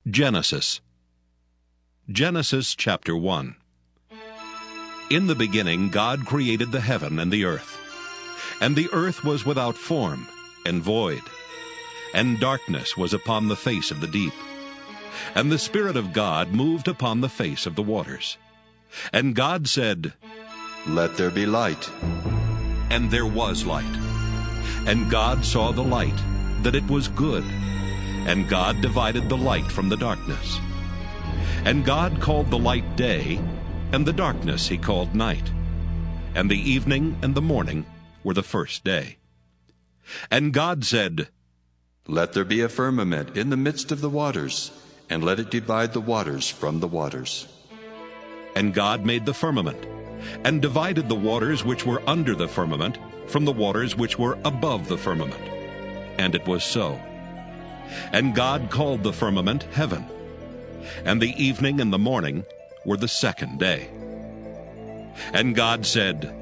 Genesis chapter 1. In the beginning God created the heaven and the earth. And the earth was without form and void, and darkness was upon the face of the deep. And the Spirit of God moved upon the face of the waters. And God said, "Let there be light." And there was light. And God saw the light, that it was good. And God divided the light from the darkness. And God called the light day, and the darkness he called night. And the evening and the morning were the first day. And God said, "Let there be a firmament in the midst of the waters, and let it divide the waters from the waters." And God made the firmament, and divided the waters which were under the firmament from the waters which were above the firmament. And it was so. And God called the firmament heaven. And the evening and the morning were the second day. And God said,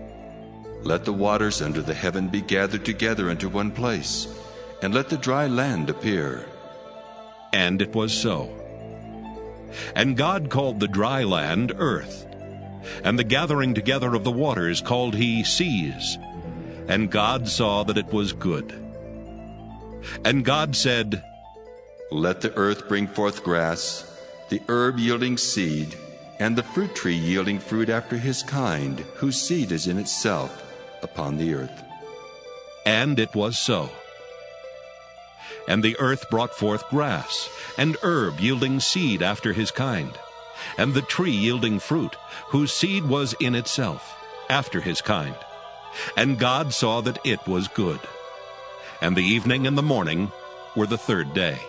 "Let the waters under the heaven be gathered together into one place, and let the dry land appear." And it was so. And God called the dry land earth, and the gathering together of the waters called he seas. And God saw that it was good. And God said, "Let the earth bring forth grass, the herb yielding seed, and the fruit tree yielding fruit after his kind, whose seed is in itself, upon the earth." And it was so. And the earth brought forth grass, and herb yielding seed after his kind, and the tree yielding fruit, whose seed was in itself, after his kind. And God saw that it was good. And the evening and the morning were the third day.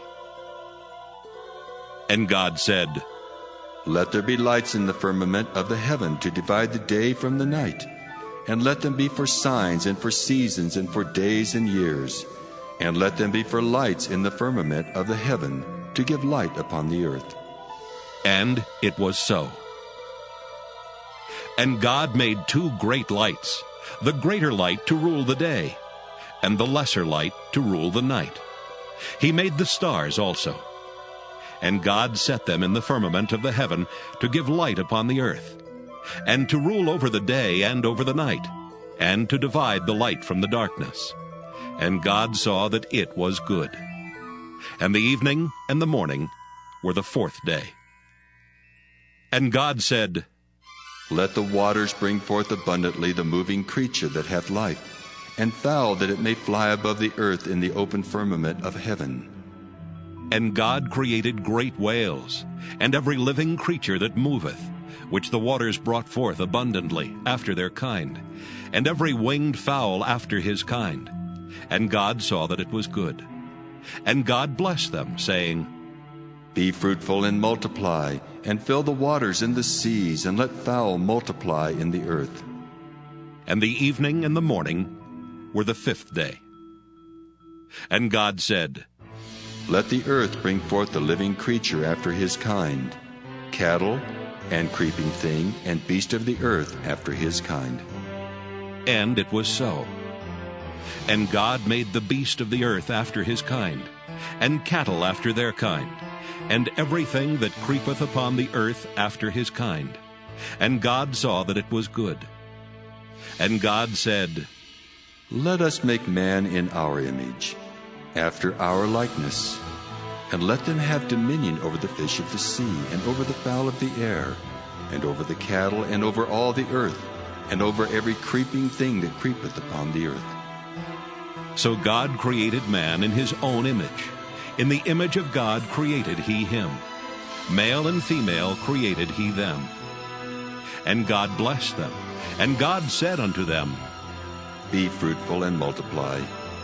And God said, "Let there be lights in the firmament of the heaven to divide the day from the night, and let them be for signs and for seasons and for days and years, and let them be for lights in the firmament of the heaven to give light upon the earth." And it was so. And God made two great lights, the greater light to rule the day, and the lesser light to rule the night. He made the stars also. And God set them in the firmament of the heaven to give light upon the earth, and to rule over the day and over the night, and to divide the light from the darkness. And God saw that it was good. And the evening and the morning were the fourth day. And God said, "Let the waters bring forth abundantly the moving creature that hath life, and fowl that it may fly above the earth in the open firmament of heaven." And God created great whales, and every living creature that moveth, which the waters brought forth abundantly after their kind, and every winged fowl after his kind. And God saw that it was good. And God blessed them, saying, "Be fruitful and multiply, and fill the waters in the seas, and let fowl multiply in the earth." And the evening and the morning were the fifth day. And God said, "Let the earth bring forth the living creature after his kind, cattle, and creeping thing, and beast of the earth after his kind." And it was so. And God made the beast of the earth after his kind, and cattle after their kind, and everything that creepeth upon the earth after his kind. And God saw that it was good. And God said, "Let us make man in our image, after our likeness, and let them have dominion over the fish of the sea, and over the fowl of the air, and over the cattle, and over all the earth, and over every creeping thing that creepeth upon the earth." So God created man in his own image. In the image of God created he him. Male and female created he them. And God blessed them. And God said unto them, "Be fruitful and multiply,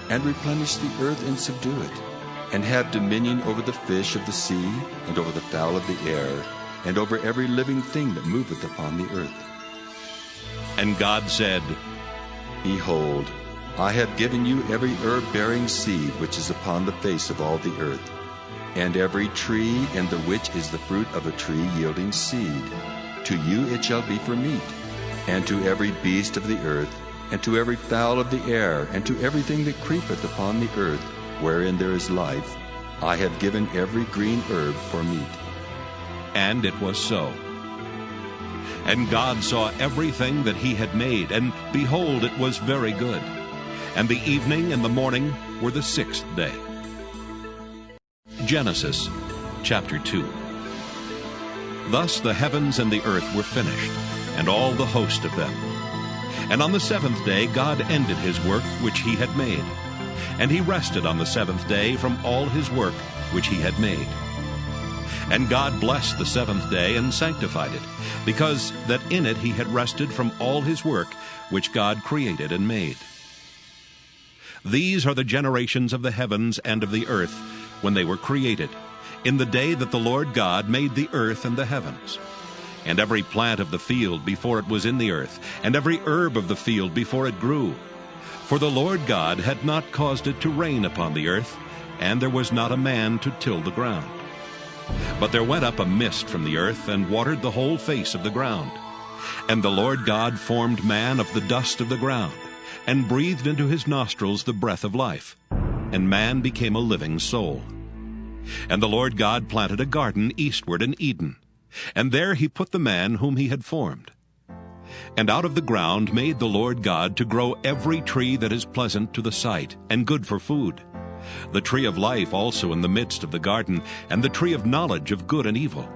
and replenish the earth and subdue it, and have dominion over the fish of the sea, and over the fowl of the air, and over every living thing that moveth upon the earth." And God said, "Behold, I have given you every herb-bearing seed which is upon the face of all the earth, and every tree in the which is the fruit of a tree yielding seed. To you it shall be for meat, and to every beast of the earth, and to every fowl of the air, and to everything that creepeth upon the earth, wherein there is life, I have given every green herb for meat. And it was so. And God saw everything that he had made, and behold, it was very good. And the evening and the morning were the sixth day. Genesis chapter 2. Thus the heavens and the earth were finished, and all the host of them. And on the seventh day God ended his work which he had made. And he rested on the seventh day from all his work which he had made. And God blessed the seventh day and sanctified it, because that in it he had rested from all his work which God created and made. These are the generations of the heavens and of the earth when they were created, in the day that the Lord God made the earth and the heavens. And every plant of the field before it was in the earth, and every herb of the field before it grew. For the Lord God had not caused it to rain upon the earth, and there was not a man to till the ground. But there went up a mist from the earth, and watered the whole face of the ground. And the Lord God formed man of the dust of the ground, and breathed into his nostrils the breath of life, and man became a living soul. And the Lord God planted a garden eastward in Eden, and there he put the man whom he had formed. And out of the ground made the Lord God to grow every tree that is pleasant to the sight, and good for food, the tree of life also in the midst of the garden, and the tree of knowledge of good and evil.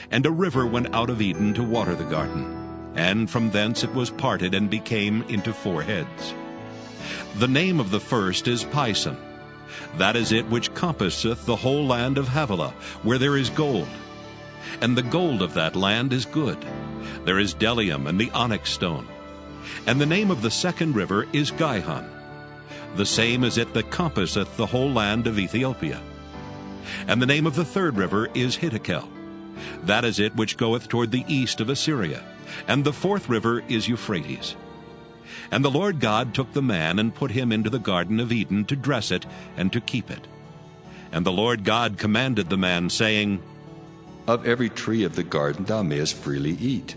And a river went out of Eden to water the garden, and from thence it was parted and became into 4 heads. The name of the first is Pison. That is it which compasseth the whole land of Havilah, where there is gold. And the gold of that land is good. There is bdellium and the onyx stone. And the name of the second river is Gihon. The same is it that compasseth the whole land of Ethiopia. And the name of the third river is Hiddekel. That is it which goeth toward the east of Assyria. And the fourth river is Euphrates. And the Lord God took the man and put him into the garden of Eden to dress it and to keep it. And the Lord God commanded the man, saying, Of every tree of the garden thou mayest freely eat,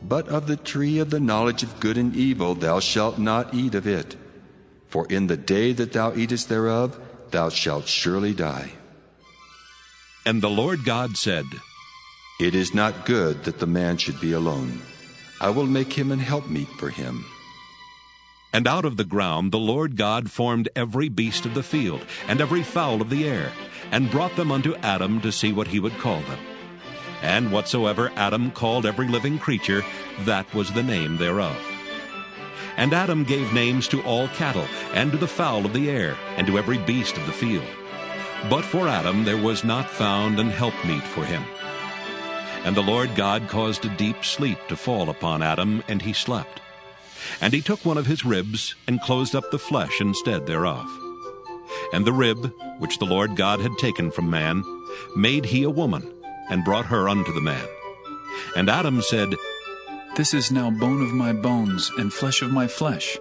but of the tree of the knowledge of good and evil thou shalt not eat of it. For in the day that thou eatest thereof, thou shalt surely die. And the Lord God said, It is not good that the man should be alone. I will make him an helpmeet for him. And out of the ground the Lord God formed every beast of the field, and every fowl of the air, and brought them unto Adam to see what he would call them. And whatsoever Adam called every living creature, that was the name thereof. And Adam gave names to all cattle, and to the fowl of the air, and to every beast of the field. But for Adam there was not found an helpmeet for him. And the Lord God caused a deep sleep to fall upon Adam, and he slept. And he took one of his ribs, and closed up the flesh instead thereof. And the rib, which the Lord God had taken from man, made he a woman, and brought her unto the man. And Adam said, This is now bone of my bones, and flesh of my flesh.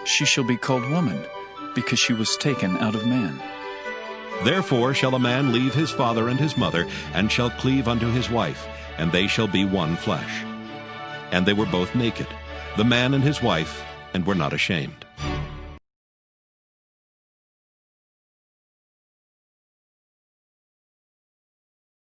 She shall be called woman, because she was taken out of man. Therefore shall a man leave his father and his mother, and shall cleave unto his wife, and they shall be one flesh. And they were both naked, the man and his wife, and were not ashamed.